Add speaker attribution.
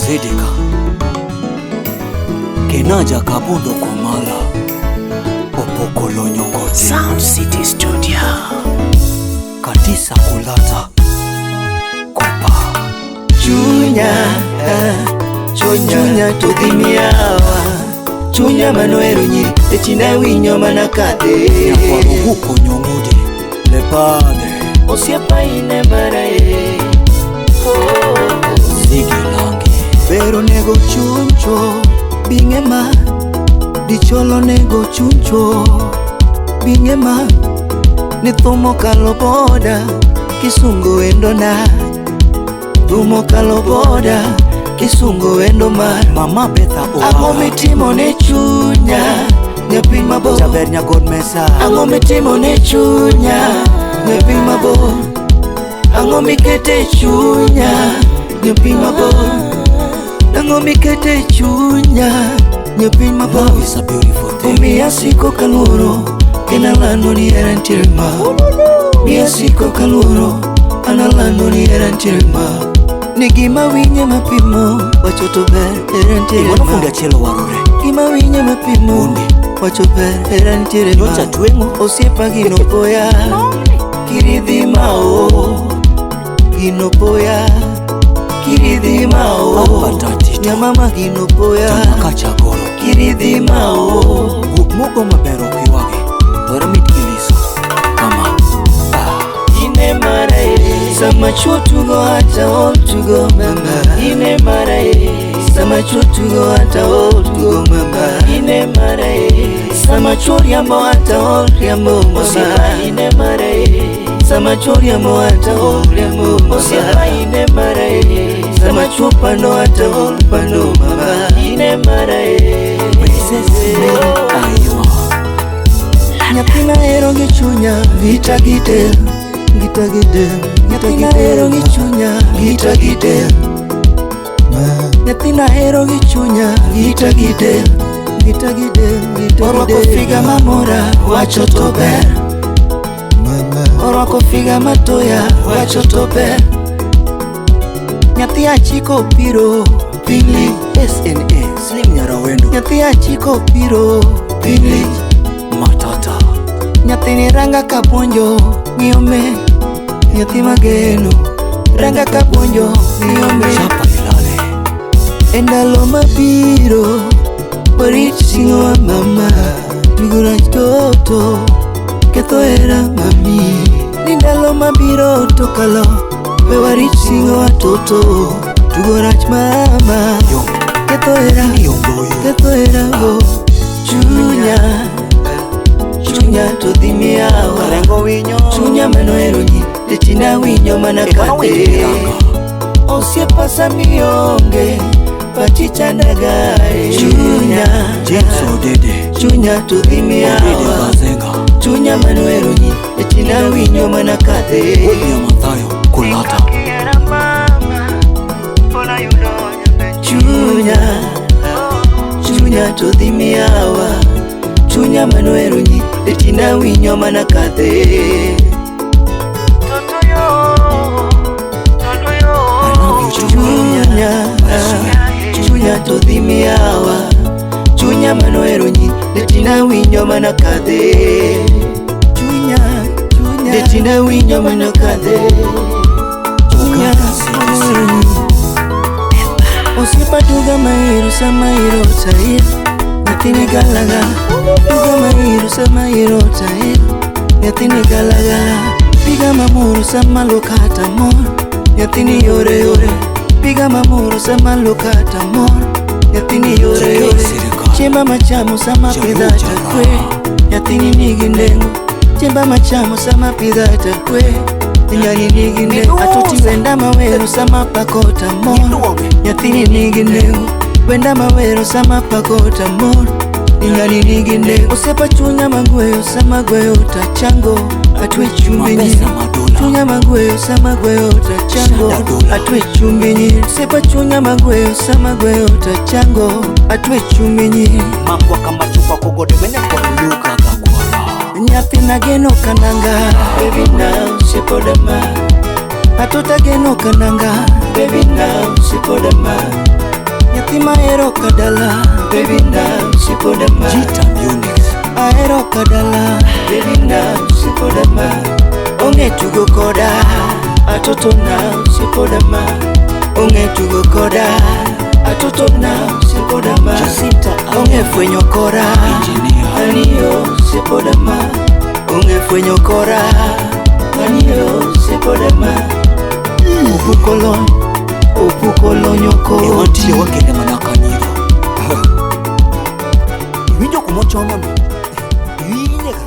Speaker 1: Zedeka Kenaja Kabundo Komala Opokolo Nyongoti
Speaker 2: Sound City Studio
Speaker 1: Katisa Kulata Kopa
Speaker 3: Chunya tudhimiawa Chunya manoero nyi Echina winyo manakate
Speaker 1: Nyafaruhuko Nyongudi Le Padre
Speaker 3: Osiepa ine marae
Speaker 1: Zigi Langi
Speaker 3: Pero nego chuncho Bingema Dicholo nego chuncho Bingema Nithumo kalo boda Kisungu endo na Thumo kalo boda Kisungu endo mar
Speaker 1: Mama Betha Oa
Speaker 3: Ango mitimo ne chunya Nyapi mabo
Speaker 1: Jaber Nyagod Mesa
Speaker 3: Ango mitimo ne chunya Nyapi mabo Ango mikete chunya Nyapi mabo Ango mikete chunya Nyapi mabo
Speaker 1: Love is a beautiful thing.
Speaker 3: Miya siko kaluro Kenalano ni erantirma Miya siko kaluro Analano ni erantirma Nigima winye mapimo Wachoto ber erantirma
Speaker 1: Iwanafundi achelo warore
Speaker 3: Gima winye mapimo Wachoto ber erantirma
Speaker 1: Nyocha tuengo
Speaker 3: Osiepa ginopoya Kiridhi mao Ginopoya Kiridhi mao
Speaker 1: Batati
Speaker 3: Nyamama ginopoya
Speaker 1: Kacha goro
Speaker 3: Kiridhi mao
Speaker 1: Mugo mabero kiwage Dora mitkiliso Kama
Speaker 3: Ine marae Sama chutugo hata otugo mama Ine marae Sama chutugo hata otugo mama Ine marae Sama choriamo hata oriamo mama Ine marae Sama choriamo hata oriamo mama Ine marae Sama chupano hata orpano mama Ine marae
Speaker 1: Ayuma
Speaker 3: Nyathina ero gi chunya Gita gite Nyathina ero gi chunya Gita gite Nyathina ero gi chunya Gita gite Orwako figa mamora Wacho to ber Orwako figa matoya Wacho to ber Nyathi achiko piro Pili
Speaker 1: SNA Slim Nyarawendo
Speaker 3: Nyathi achiko piro Pili
Speaker 1: Matata
Speaker 3: Nyathini ranga kapuonjo Ngiyome Nyathi mageno Ranga kapuonjo Ngiyome
Speaker 1: Chapa ilale
Speaker 3: Endalo mabiro Warit singo wa mama Migura toto Ketho era mami Nindalo mabiro tokalo We warit singo wa toto Tugorach mama Ketho era Ketho era go Chunya to dhimiawa
Speaker 1: Karengo winyo
Speaker 3: Chunya manoero nyi Detina winyo manakate Osiepa samionge Pachichandagae Chunya
Speaker 1: Jenso Dede
Speaker 3: Chunya to
Speaker 1: Dede
Speaker 3: dhimiawa
Speaker 1: Bazenga
Speaker 3: Chunya manoero nyi Detina winyo manakate
Speaker 1: William Mathayo Kulata
Speaker 3: Chunya to dhimiawa Chunya manoero nyi Detina winyo manakate Chunya to dhimiawa Chunya manoero nyi Detina winyo manakate Detina winyo manakate Chunya Osiepa tuga mairu sama iro tair Nyathini galagala Tuga mairu sama iro tair Nyathini galagala Piga mamuru sama lokata mor Nyathini yore yore Piga mamuru sama lokata mor Nyathini yore yore Chemba machamu sama pidhata kwe Nyathini nigi ndengo Chemba machamu sama pidhata kwe Nyani nigi ndengo Atuti wenda maweru sama pakota mor Nyathini nigi ndengo Wenda maweru sama pakota mor Nyani nigi ndengo Osiepa chunya magweyo sama gweyo tachango Atwe chumbi nyi Chunya magweyo sama gweyo tachango Atwe chumbi nyi Osiepa chunya magweyo sama gweyo tachango Atwe chumbi nyi
Speaker 1: Mangwa kama chupa kogode Wenya kwa luka kakwara
Speaker 3: Nyathi nageno kananga Baby now, Osiepa odama Atota geno kananga baby now sipodama. Nyathi mahero kadala, baby now sipodama.
Speaker 1: Jita Munix
Speaker 3: Ahero kadala, baby now sipodama. Onge tugo koda, atoto now sipodama. Onge tugo koda, atoto now sipodama.
Speaker 1: Jacinta
Speaker 3: Onge fwenyo kora, aniyo sipodama. Onge fwenyo kora, aniyo sipodama. Opukolo nyoko
Speaker 1: Ewantile wakende manakaniro Iwinjo kumochono no Iwinega